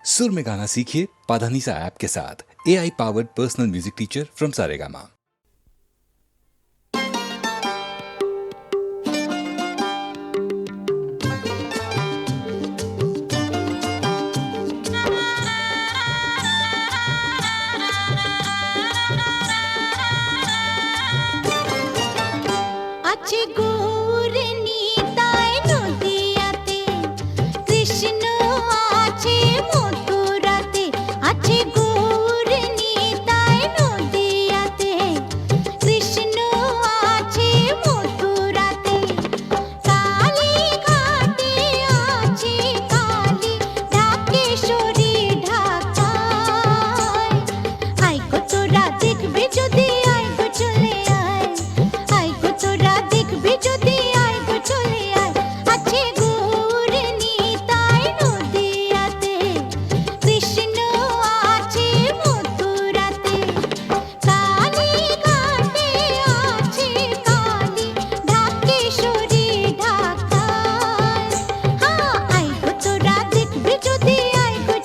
सुर में गाना सीखिए पाधानीसा ऐप के साथ। AI powered personal music teacher from Saregama.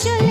চলে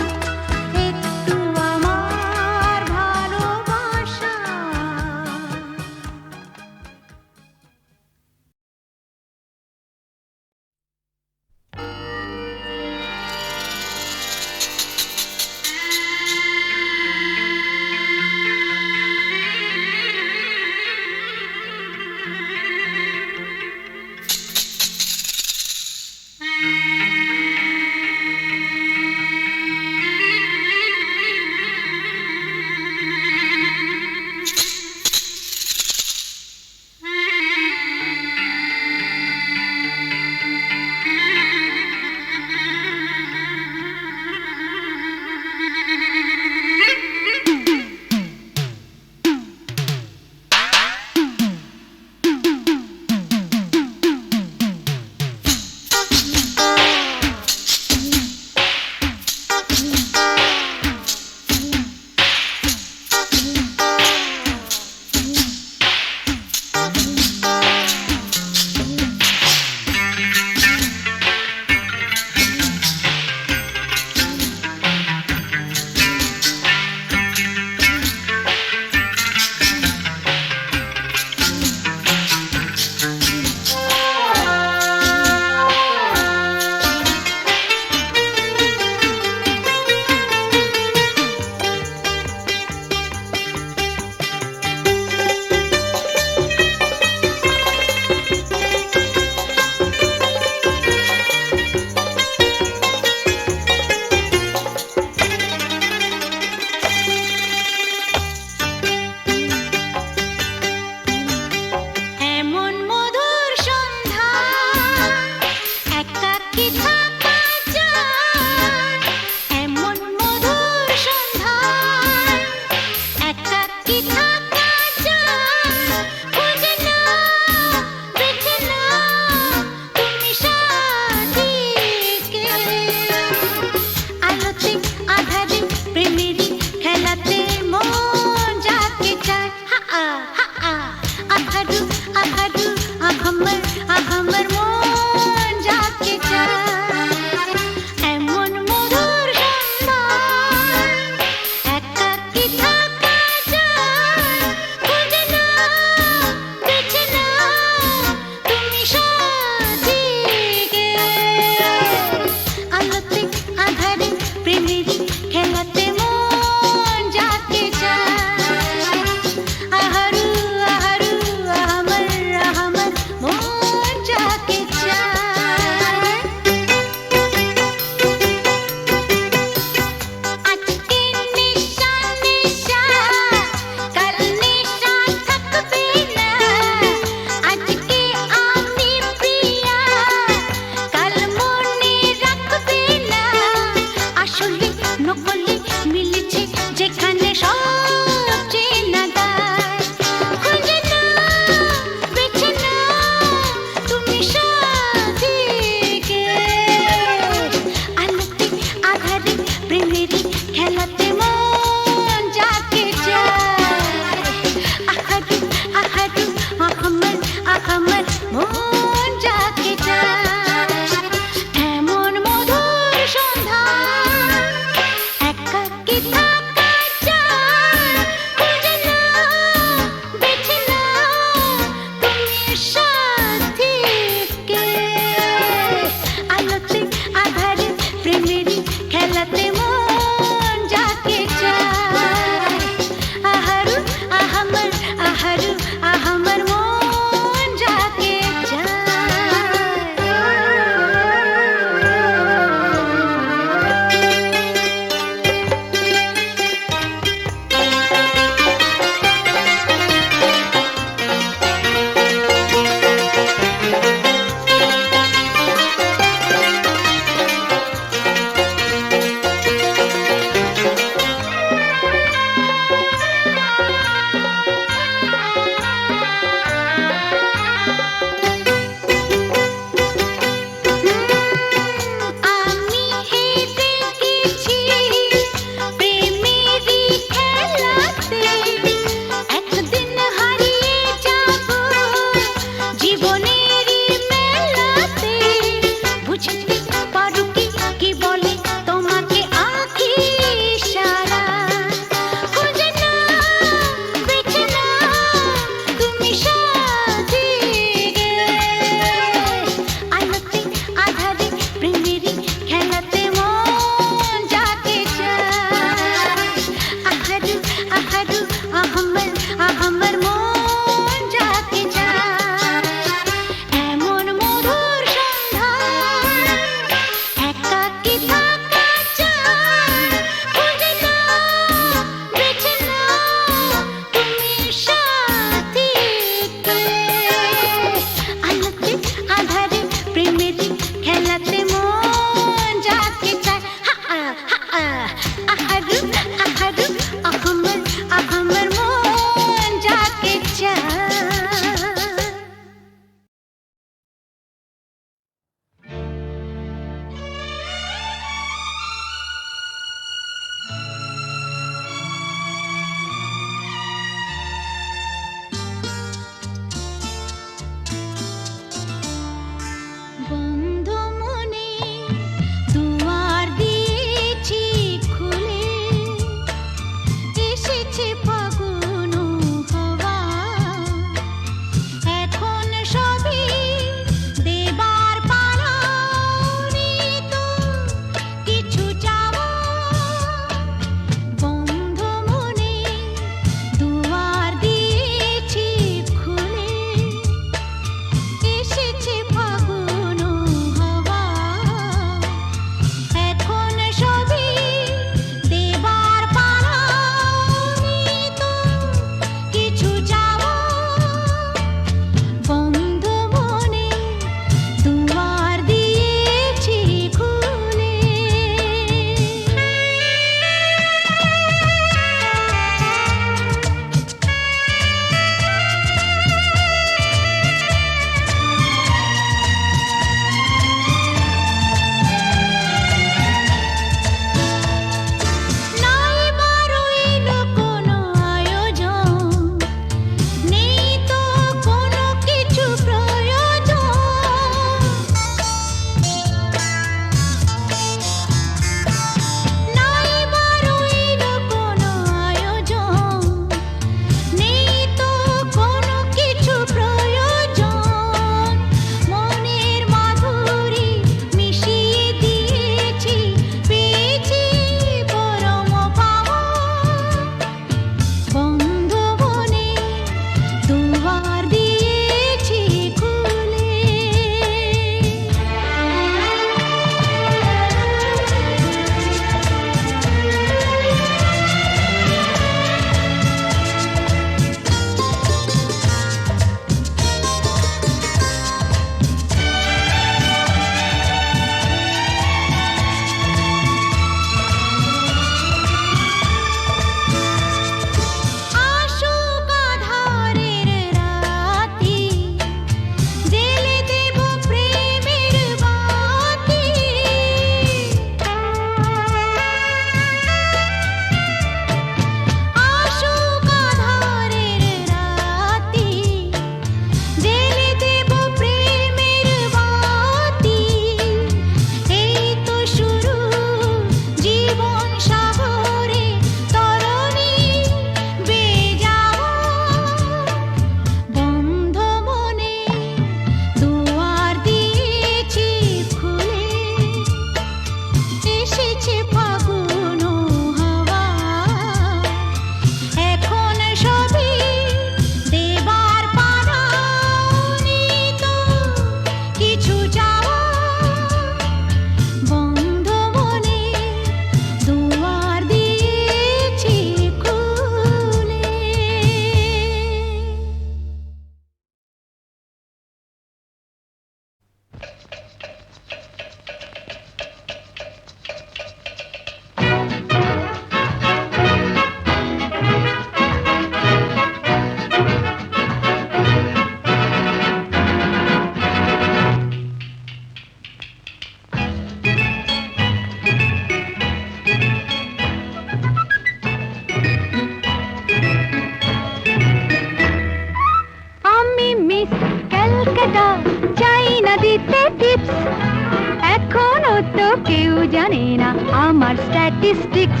তো কেউ জানে না আমার স্ট্যাটিস্টিক্স।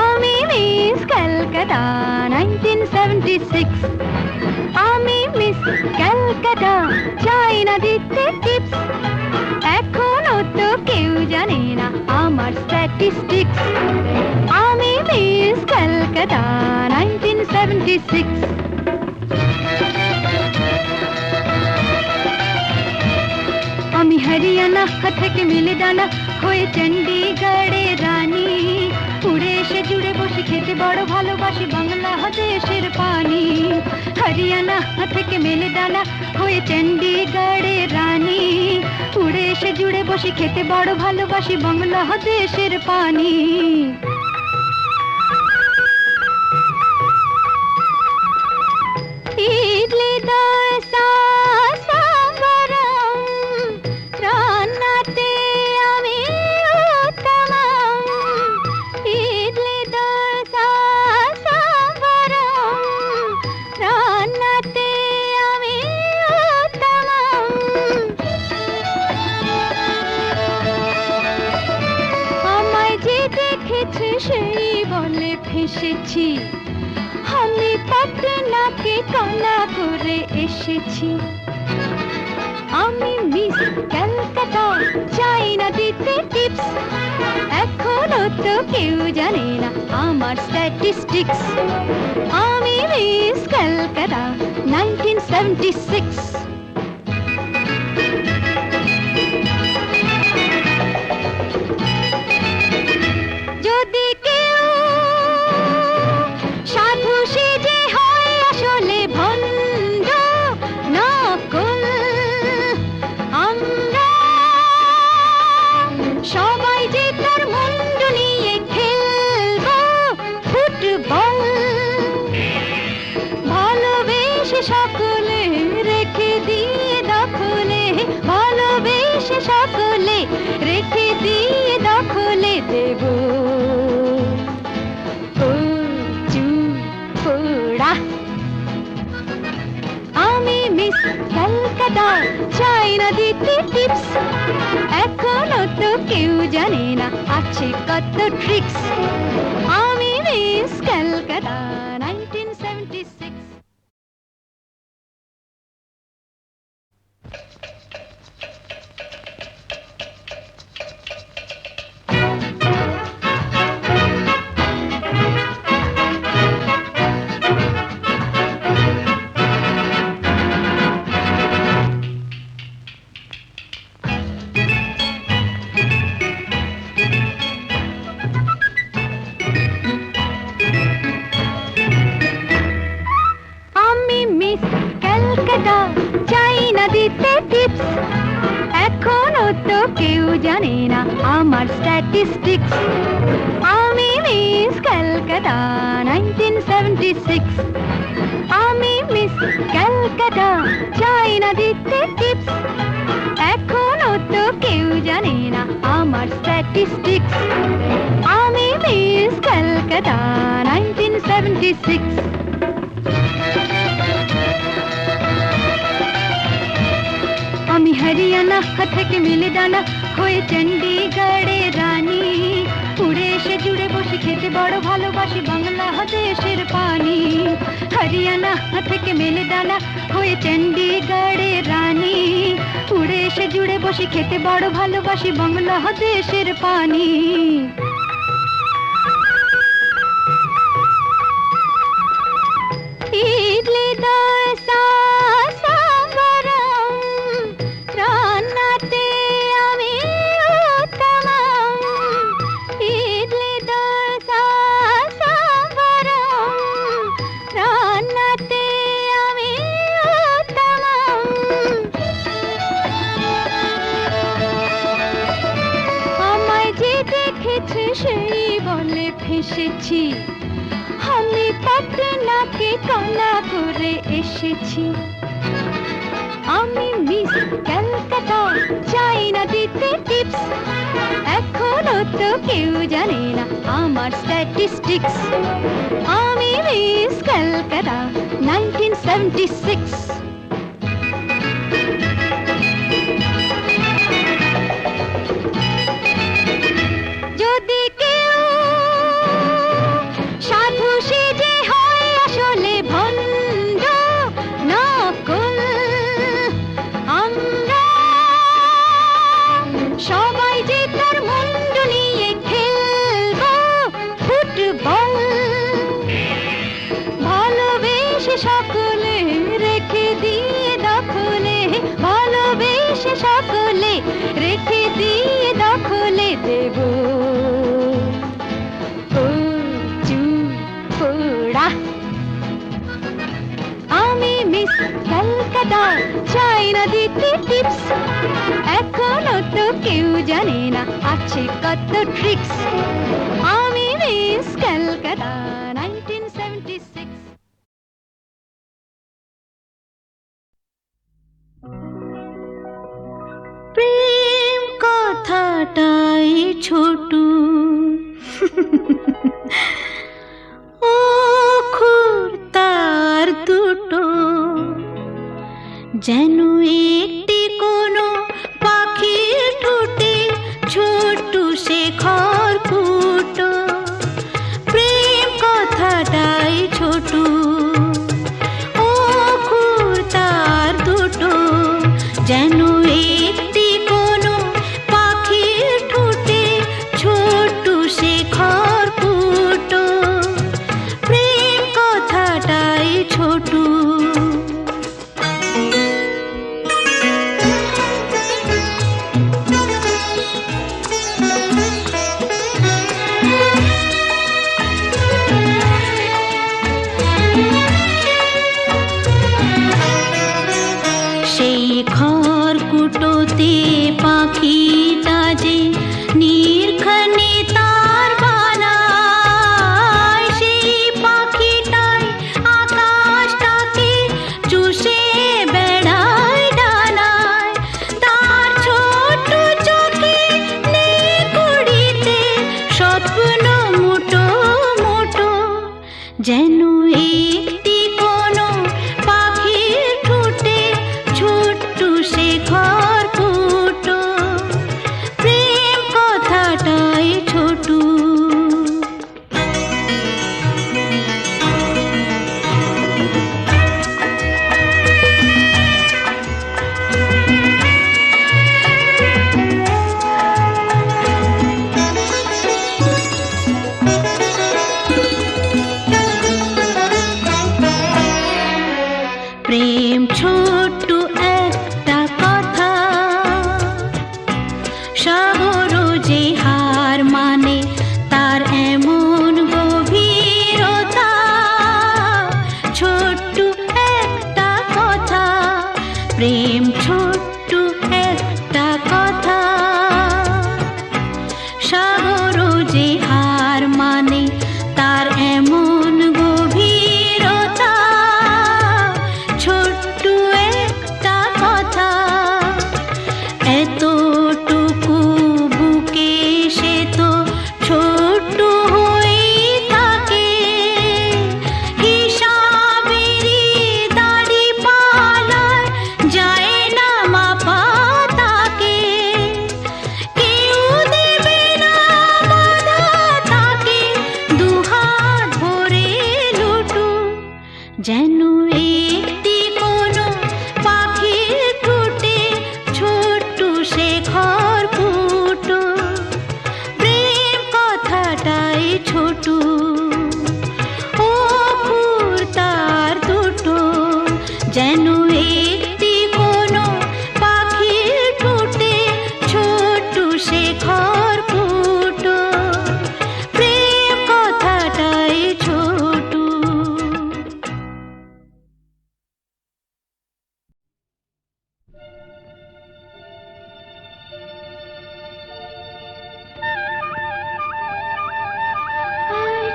আমি মিস ক্যালকাটা 1976। আমি মিস ক্যালকাটা, চাই না দিতে টিপস। এখনো তো কেউ জানে না আমার স্ট্যাটিস্টিক্স। আমি মিস ক্যালকাটা 1976। আমি হরিয়ানা থেকে মিলে ডানা হয়ে চণ্ডীগড়ে রানী। উড়ে এসে জুড়ে বসে খেতে বড় ভালোবাসি বাংলাদেশের পানি। হরিয়ানা থেকে মেলে ডানা হয়ে চণ্ডীগড়ে রানী। উড়ে এসে জুড়ে বসে খেতে বড় ভালোবাসি বাংলাদেশের পানি। ইডলি দোসা সাম্বারম, রান্নাতে আমি উত্তমম। ইডলি দোসা সাম্বারম, রান্নাতে আমি উত্তমম। আমায় যে দেখেছে সেই বলে ফেসেছি, আমি পাটনাকে কানা করে এসেছি। আমি মিস ক্যালকাটা, চাই না দিতে টিপস। এখনো তো কেউ জানে না আমার স্ট্যাটিস্টিক্স। আমি মিস ক্যালকাটা 1976। যদি কেউ সাধু সেজে হয় আসলে ভণ্ড নকল, আমরা সবাই যে তার মুন্ড নিয়ে খেলবো ফুটবল। ভালোবেসে সকলে রেখে দিয়ে দখলে, ভালোবেসে সকলে রেখে দিয়ে দখলে দেব পোড়া। আমি মিস ক্যালকাটা, চাই না দিতে টিপস। এখনো তো কেউ জানে না আছে কত ট্রিক্স। আমি মিস ক্যালকাটা 1976। চাই না দিতে টিপস। এখনো তো কেউ জানে না আমার স্ট্যাটিস্টিক্স। আমি মিস ক্যালকাটা 1976। আমি মিস ক্যালকাটা, চাই না দিতে টিপস। এখনো তো কেউ জানে না আমার স্ট্যাটিস্টিক্স। আমি মিস ক্যালকাটা 1976। আমি হরিয়ানা থেকে মিলে ডানা হয়ে চণ্ডীগড়ে রানী। উড়ে এসে জুড়ে বসে খেতে বড় ভালোবাসি বাংলাদেশের পানি। হরিয়ানা থেকে মেলে ডানা হয়ে চণ্ডীগড়ে রানী। উড়ে এসে জুড়ে বসে খেতে বড় ভালোবাসি বাংলাদেশের পানি। ইডলি দোসা সাম্বারম, রান্নাতে আমি উত্তমম। ইডলি দোসা সাম্বারম, রান্নাতে আমি উত্তমম। আমায় যে দেখেছে সেই বলে ফেসেছি, আমি পাটনাকে কানা করে এসেছি। আমি মিস ক্যালকাটা, চাই না দিতে টিপস। এখনো তো কেউ জানে না আমার স্ট্যাটিস্টিক্স। আমি মিস ক্যালকাটা 1976। তার চাই না দিতে টিপস, এখনো তো কেউ জানে না আছে কত ট্রিক্স। আমি মিস কলকাতা 1976। প্রেম কথাটাই ছোট, অক্ষর তার দুটো, যেন একটি কোনো পাখির ঠোঁটে ছোট্ট সে খড়কুটো। প্রেম কথাটাই ছোট, অক্ষর তার দুটো, যেন একটি কোনো পাখির ঠোঁটে ছোট্ট সে খড়কুটো। প্রেম কথাটাই ছোট। সেই খড়কুটোতে পাখিটা যে নির্ঘনে তার বানায়, সেই পাখিটাই আকাশটাকে চুষে বেড়ায় ডানায়। তার ছোট চোখে নেই কুড়িতে স্বপ্ন মুটো মুটো, যেন একটি কোনো পাখির ঠোঁটে ছোট্ট সে খড়কুটো। প্রেম কথাটাই ছোট। প্রেম ছোট্ট একটা কথা, সাগর যে হার মানে তার এমন গভীরতা। ছোট্ট একটা কথা, প্রেম ছোট্ট একটা কথা, সাগর যে হার মানে তার এমন গভীরতা। ছোট্ট একটা কথা, এতটুকু বুকে সে তো ছোট্ট হয়েই থাকে। হিসাবেরই দাড়ি পালায় যায় না মাপা তাকে। কেউ দেবে না বাধা তাকে, দুহাত ভরে লুটু, যেন একটি কোনো পাখির ঠোঁটে ছোট্ট সে খড়কুটো। প্রেম কথাটাই ছোট, অক্ষর তার দুটো, যেন একটি কোনো পাখির ঠোঁটে ছোট্ট সে খড়কুটো। প্রেম কথাটাই ছোট।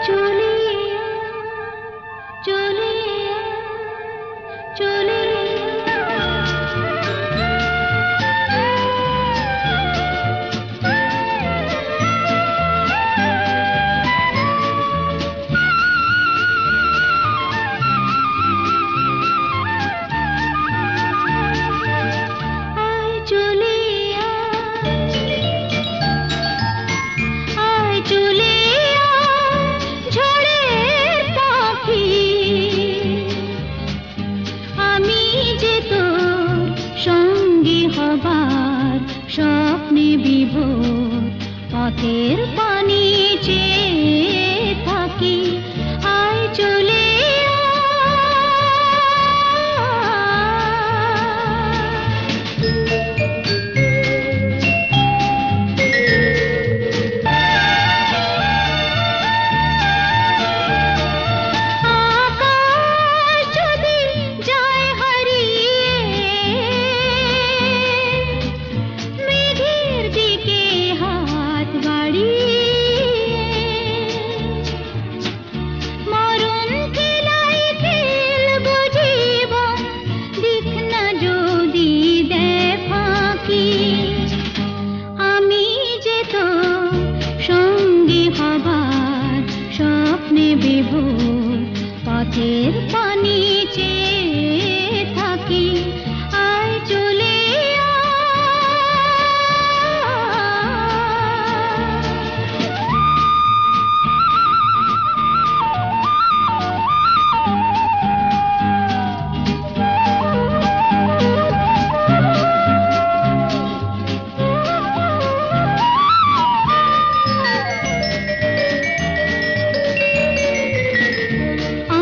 চলে চলে চলে আয় চলে আয় চলে ঝড়ের পাখি, আমি যে তোর সঙ্গী হবার স্বপ্নে বিভোর, পথের পানি চেয়ে থাকি। আয় চলে আকাশ যদি যায় হারিয়ে স্বপ্নে বিভোর পথের পানি চেয়ে থাকি আয় চলে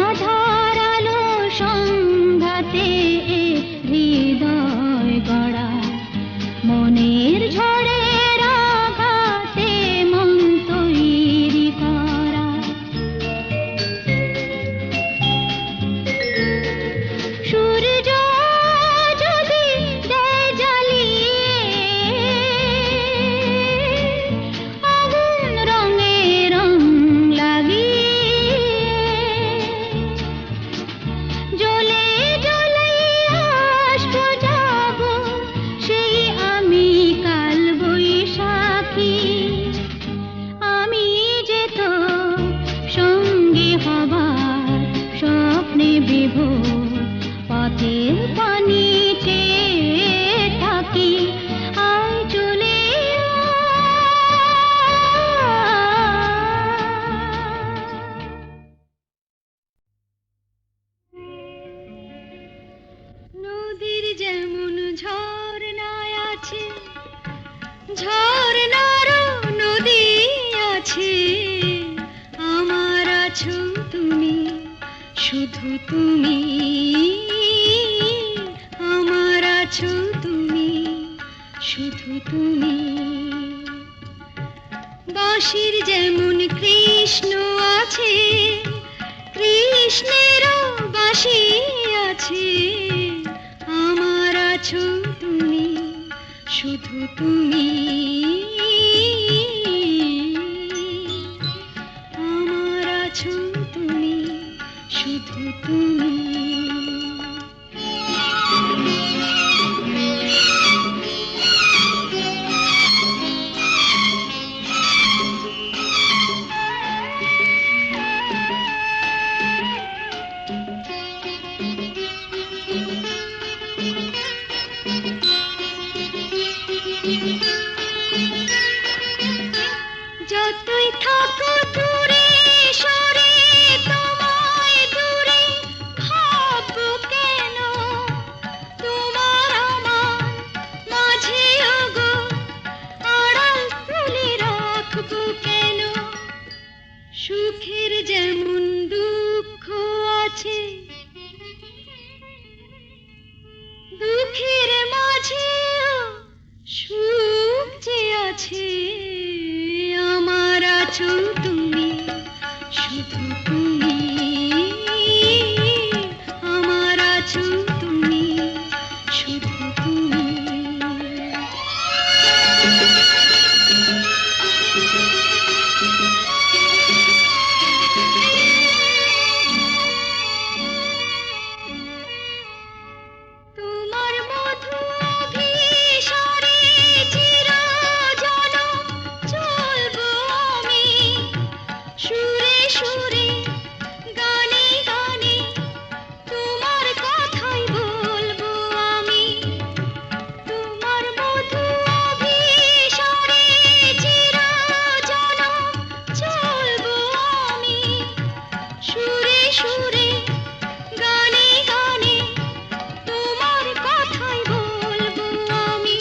আধার আলো সংঘাতে হৃদয় গড়া মনের ঝড়ের আঘাতে মন তৈরি করা সূর্য যদি দেয় জ্বালিয়ে আগুন রঙে রং লাগিয়ে জ্বলে জ্বলে আসবো যাবো সেই আমি কাল বৈশাখী আমি যে তো সঙ্গী হবার স্বপ্নে বিভোর পথের পানি চেয়ে থাকি আয় চলে নদীর যেমন ঝর্ণায় আছে ঝর্ণারও নদী আছে আমার আছো তুমি শুধু তুমি আমার আছো তুমি শুধু তুমি বাঁশির যেমন কৃষ্ণ আছে কৃষ্ণেরও বাঁশি আছে আমার আছো তুমি শুধু তুমি আমার আছো তুমি শুধু তুমি যতই থাকো দূরে সরে তোমায় দূরে ভাববো কেন তোমার আমার মাঝে ওগো আড়াল তুলে রাখবো কেন সুখের যেমন দুঃখ আছে দুঃখের মাঝেও সুখ যে আছে আমার আছো তুমি শুধু তুমি আমার আছো তুমি শুধু তুমি তোমার মধু অভিসারে চিরজনম চলবো আমি সুরে সুরে গানে গানে তোমার কথাই বলবো আমি তোমার মধু অভিসারে চিরজনম চলবো আমি সুরে সুরে গানে গানে তোমার কথাই বলবো আমি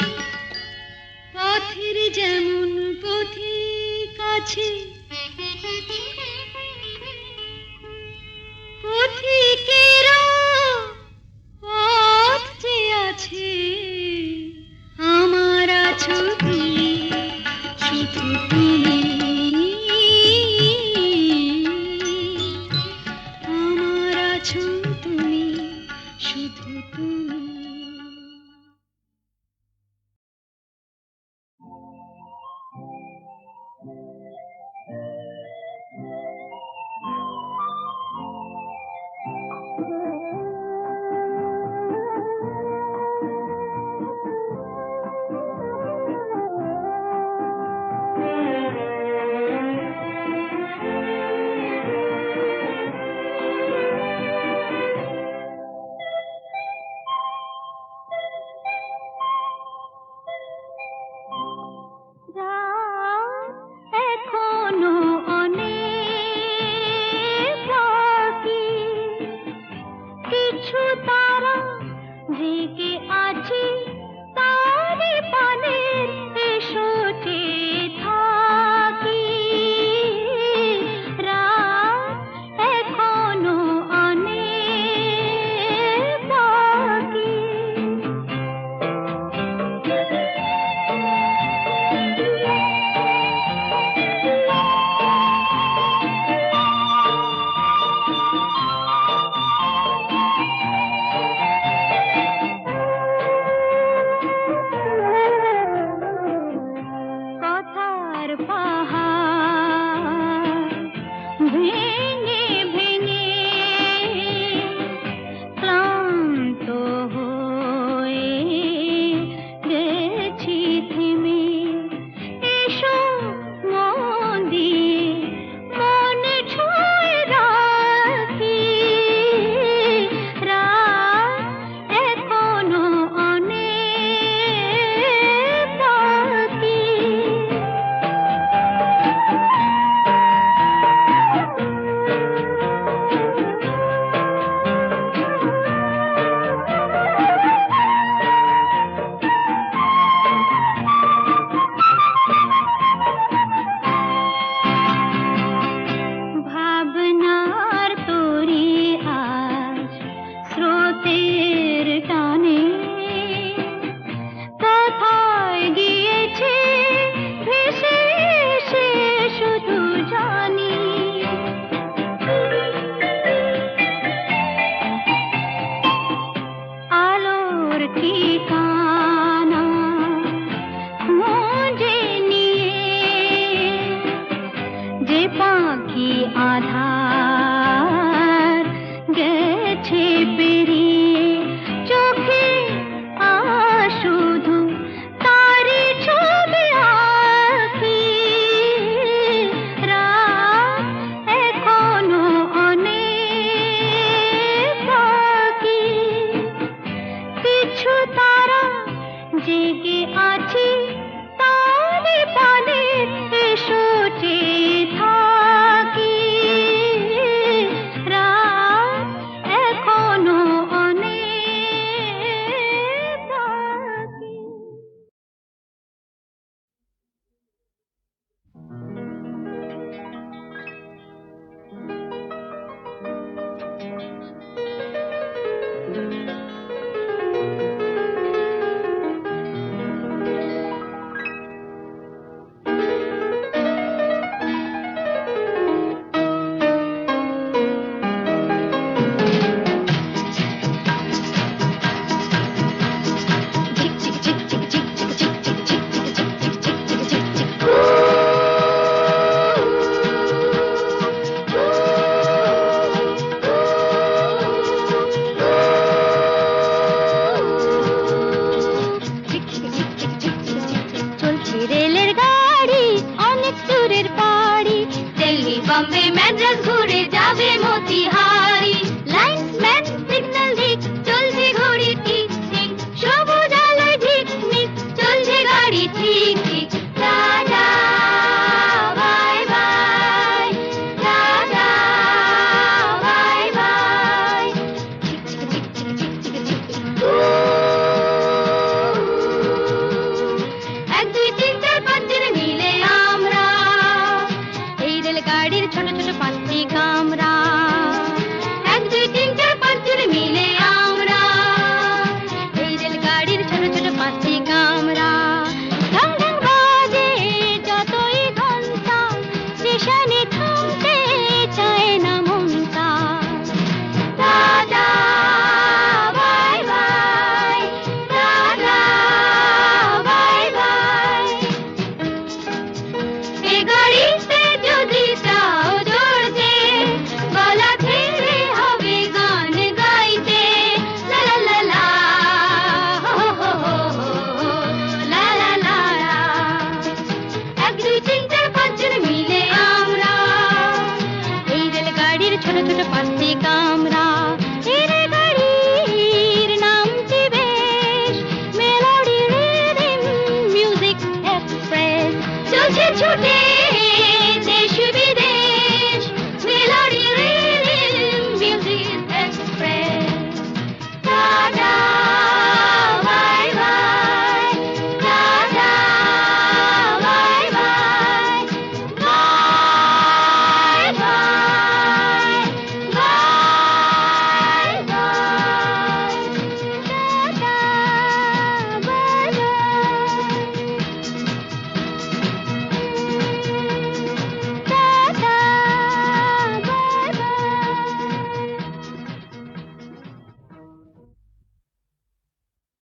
পথের যেমন পথিক আছে পথিকেরও পথ যে আছে আমার আছো তুমি শুধু তুমি আমার আছো তুমি শুধু তুমি আর পাহাড় ভেঙে ভেঙে ক্লান্ত হয়ে গেছি থেমে। এসো মন দিয়ে মন ছুঁয়ে রাখি, রাত এখনো অনেক বাকি। ভাবনার তরি আজ স্রোতের টানে কোথায় গিয়েছে ভেসে এসে শুধু জানি। আলোর ঠিকানা খুঁজে নিয়ে যে পাখি আধার গেছে পেরিয়ে, চোখে শুধু তারি ছবি আঁকি। রাত এখনো অনেক বাকি। কিছু তারা জেগে আছে তালে পালে, এসো চেয়ে থাকি। রাত এখনো অনেক বাকি। চলছে রেলের গাড়ি অনেক দূরের পাড়ি, দিল্লি বম্বে ম্যাড্রাস ঘুরে যাবে মতিহারি। লাইনম্যান সিগন্যাল দিক, চলছে ঘড়ি ঠিক ঠিক, সবুজ আলোয় ঝিকমিক, চলছে গাড়ি ঠিক ঠিক। Tata bye bye, tata bye by. এক দুই তিন চার পাঁচ জন মিলে আমরা এই রেলগাড়ির ছোট ছোট পাঁচটি কামরা। এক দুই তিন চার পাঁচ জন মিলে আমরা এই রেলগাড়ির ছোট ছোট পাঁচটি কামরা। ঢং ঢং বাজে যতই ঘন্টা, স্টেশনে থামতে চায় না মনটা। Tata bye bye, tata bye bye. এ গাড়িতে যদি চাও চড়তে, গলা ছেড়ে হবে গান গাইতে। লা লা লা লা, হো হো হো হো, লা লা লা লা। এক দুই তিন চার পাঁচ জন মিলে আমরা এই রেলগাড়ির ছোট ছোট পাঁচটি কামরা। এই রেলগাড়ির নামটি বেশ মেলোডি রিদম মিউজিক এক্সপ্রেস। চলছে ছুটে